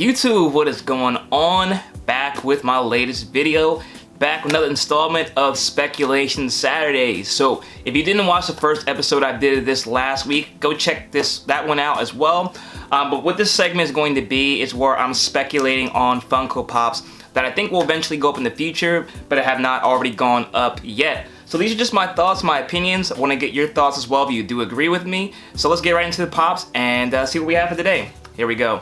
YouTube, what is going on? Back with my latest video, back with another installment of Speculation Saturdays. So if you didn't watch the first episode I did this last week, go check that one out as well. But what this segment is going to be is where I'm speculating on Funko Pops that I think will eventually go up in the future, but have not already gone up yet. So these are just my thoughts, my opinions. I want to get your thoughts as well if you do agree with me. So let's get right into the Pops and see what we have for today. Here we go.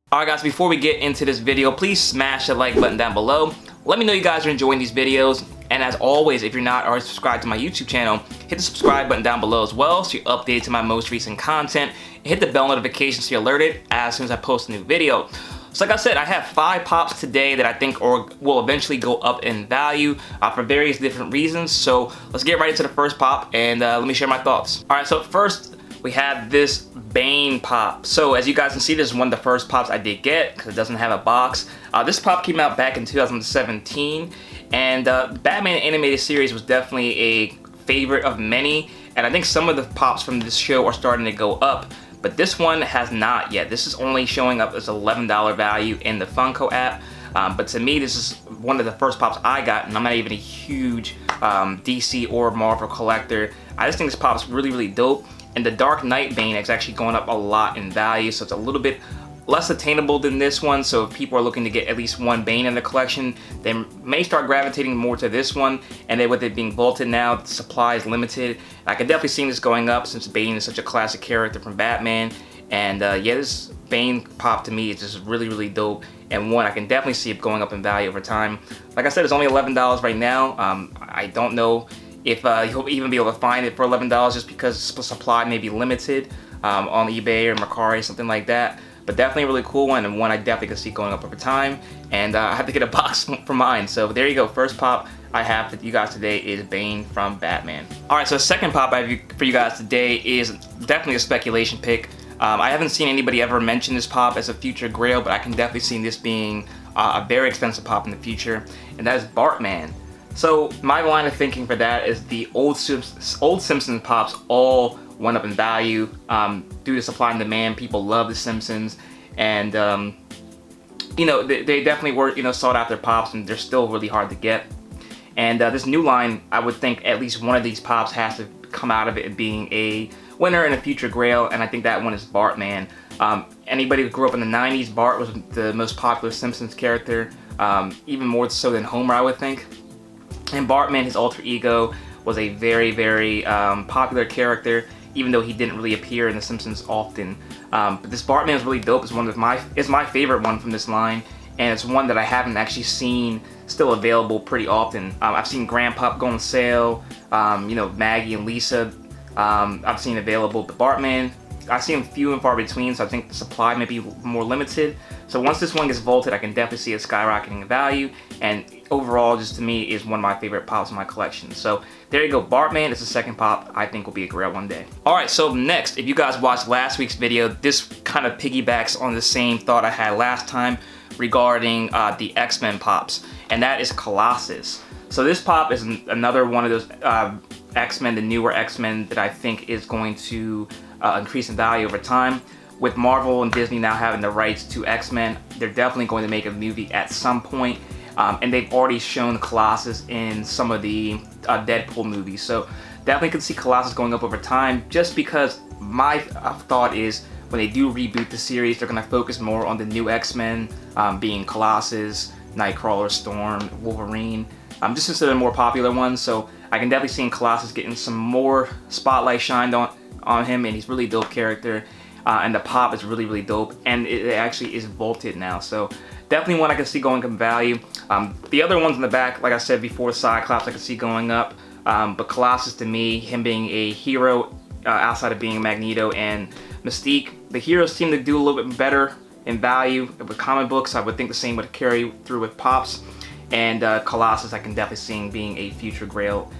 Alright guys, before we get into this video, please smash the like button down below. Let me know you guys are enjoying these videos. And as always, if you're not already subscribed to my YouTube channel, hit the subscribe button down below as well so you're updated to my most recent content. And hit the bell notification so you're alerted as soon as I post a new video. So like I said, I have 5 pops today that I think will eventually go up in value for various different reasons. So let's get right into the first pop and let me share my thoughts. Alright, so first we have this Bane pop. So as you guys can see, this is one of the first pops I did get because it doesn't have a box. This pop came out back in 2017, and Batman animated series was definitely a favorite of many, and I think some of the pops from this show are starting to go up, but this one has not yet. This is only showing up as $11 value in the Funko app. But to me, this is one of the first pops I got, and I'm not even a huge DC or Marvel collector. I just think this pop is really, really dope. And the Dark Knight Bane is actually going up a lot in value, so it's a little bit less attainable than this one. So if people are looking to get at least one Bane in their collection, they may start gravitating more to this one. And then with it being vaulted now, the supply is limited. I can definitely see this going up since Bane is such a classic character from Batman. And yeah, this Bane pop to me is just really, really dope. And one, I can definitely see it going up in value over time. Like I said, it's only $11 right now. I don't know if you'll even be able to find it for $11 just because supply may be limited on eBay or Mercari, something like that. But definitely a really cool one, and one I definitely could see going up over time. And I have to get a box for mine. So there you go. First pop I have for you guys today is Bane from Batman. Alright, so the second pop I have for you guys today is definitely a speculation pick. I haven't seen anybody ever mention this pop as a future grail, but I can definitely see this being a very expensive pop in the future, and that is Bartman. So my line of thinking for that is the old Simpsons pops all went up in value due to supply and demand. People love the Simpsons, and you know, they definitely were sought after pops, and they're still really hard to get. And this new line, I would think at least one of these pops has to come out of it being a winner and a future grail, and I think that one is Bartman. Anybody who grew up in the 90s, Bart was the most popular Simpsons character, even more so than Homer, I would think. And Bartman, his alter ego, was a very, very popular character, even though he didn't really appear in The Simpsons often. But this Bartman is really dope. It's my favorite one from this line, and it's one that I haven't actually seen still available pretty often. I've seen Grandpop go on sale, you know, Maggie and Lisa, I've seen available, but Bartman, I've seen them few and far between, so I think the supply may be more limited. So once this one gets vaulted, I can definitely see it skyrocketing in value, and overall, just to me, is one of my favorite pops in my collection. So there you go, Bartman is the second pop I think will be a grail one day. Alright, so next, if you guys watched last week's video, this kind of piggybacks on the same thought I had last time regarding the X-Men pops, and that is Colossus. So this pop is another one of those X-Men, the newer X-Men, that I think is going to increase in value over time. With Marvel and Disney now having the rights to X-Men, they're definitely going to make a movie at some point. And they've already shown Colossus in some of the Deadpool movies. So definitely could see Colossus going up over time, just because my thought is when they do reboot the series, they're going to focus more on the new X-Men, being Colossus, Nightcrawler, Storm, Wolverine, just instead of the more popular ones. So I can definitely see Colossus getting some more spotlight shined on him, and he's a really dope character. And the pop is really, really dope, and it actually is vaulted now. So definitely one I can see going up in value. The other ones in the back, like I said before, Cyclops I can see going up. But Colossus, to me, him being a hero outside of being Magneto and Mystique, the heroes seem to do a little bit better in value with comic books. I would think the same would carry through with pops. And Colossus I can definitely see being a future grail,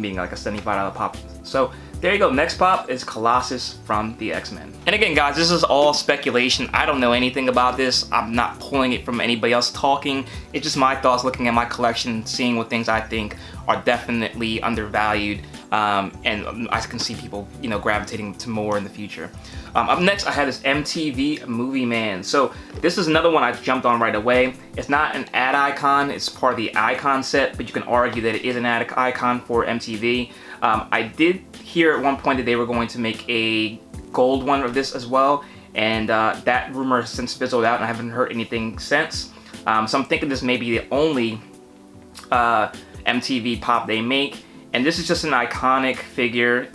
being like a $75 pop So there you go. Next pop is Colossus from the X-Men. And again, guys, this is all speculation. I don't know anything about this. I'm not pulling it from anybody else talking. It's just my thoughts looking at my collection, seeing what things I think are definitely undervalued. And I can see people, you know, gravitating to more in the future. Up next, I have this MTV Movie Man. So this is another one I jumped on right away. It's not an ad icon, it's part of the icon set, but you can argue that it is an ad icon for MTV. I did hear at one point that they were going to make a gold one of this as well, and that rumor has since fizzled out and I haven't heard anything since. So I'm thinking this may be the only MTV pop they make. And this is just an iconic figure,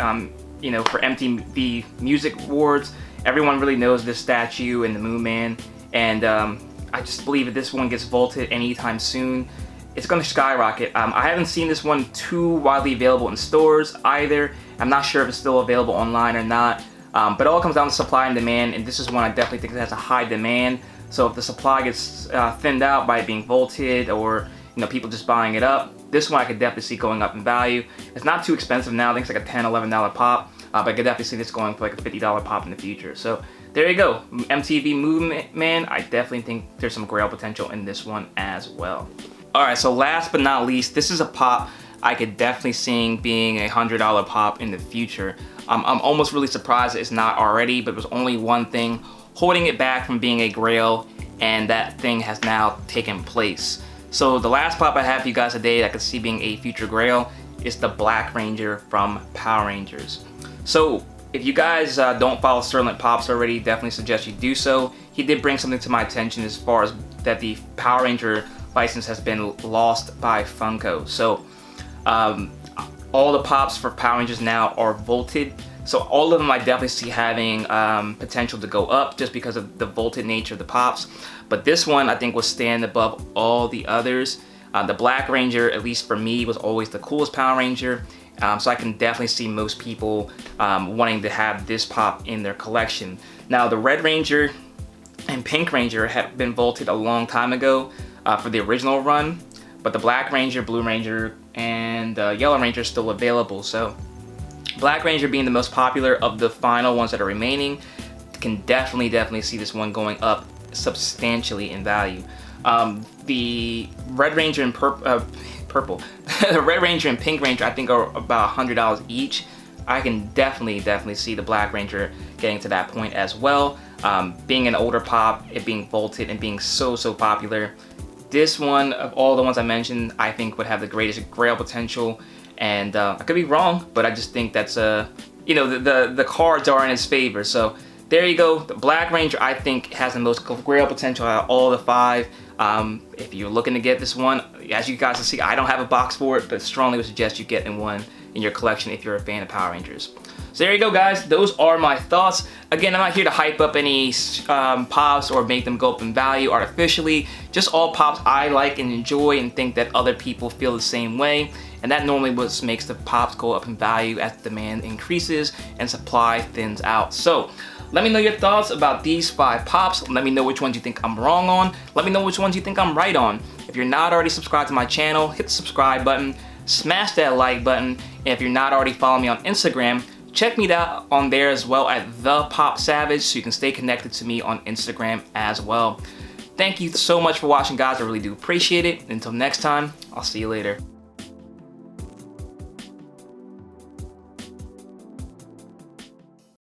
you know, for MTV Music Awards. Everyone really knows this statue and the Moon Man, and I just believe if this one gets vaulted anytime soon, it's gonna skyrocket. I haven't seen this one too widely available in stores either. I'm not sure if it's still available online or not, but it all comes down to supply and demand, and this is one I definitely think that has a high demand. So if the supply gets thinned out by it being vaulted, or you know, people just buying it up, this one I could definitely see going up in value. It's not too expensive now. I think it's like a $10, $11 pop, but I could definitely see this going for like a $50 pop in the future. So there you go. MTV Movie Man, I definitely think there's some grail potential in this one as well. Alright, so last but not least, this is a pop I could definitely see being a $100 pop in the future. I'm almost really surprised it's not already, but it was only one thing holding it back from being a grail, and that thing has now taken place. So the last pop I have for you guys today that I could see being a future grail is the Black Ranger from Power Rangers. So if you guys don't follow Sterling Pops already, definitely suggest you do so. He did bring something to my attention as far as that the Power Ranger license has been lost by Funko. So all the pops for Power Rangers now are vaulted. So all of them I definitely see having potential to go up just because of the vaulted nature of the pops. But this one I think will stand above all the others. The Black Ranger, at least for me, was always the coolest Power Ranger. So I can definitely see most people wanting to have this pop in their collection. Now the Red Ranger and Pink Ranger had been vaulted a long time ago for the original run. But the Black Ranger, Blue Ranger, and Yellow Ranger are still available. So Black Ranger being the most popular of the final ones that are remaining, can definitely see this one going up substantially in value. The Red Ranger and purple, the Red Ranger and Pink Ranger I think are about $100 each. I can definitely see the Black Ranger getting to that point as well. Being an older pop, it being vaulted and being so popular. This one, of all the ones I mentioned, I think would have the greatest grail potential. And I could be wrong, but I just think that's you know, the cards are in his favor. So there you go. The Black Ranger I think has the most grail potential out of all the five. If you're looking to get this one, as you guys can see, I don't have a box for it, but strongly would suggest you getting one in your collection if you're a fan of Power Rangers. So there you go, guys. Those are my thoughts. Again, I'm not here to hype up any pops or make them go up in value artificially. Just all pops I like and enjoy and think that other people feel the same way. And that normally what makes the pops go up in value as demand increases and supply thins out. So let me know your thoughts about these 5 pops. Let me know which ones you think I'm wrong on. Let me know which ones you think I'm right on. If you're not already subscribed to my channel, hit the subscribe button, smash that like button. And if you're not already following me on Instagram, check me out on there as well at ThePopSavage so you can stay connected to me on Instagram as well. Thank you so much for watching, guys. I really do appreciate it. Until next time, I'll see you later.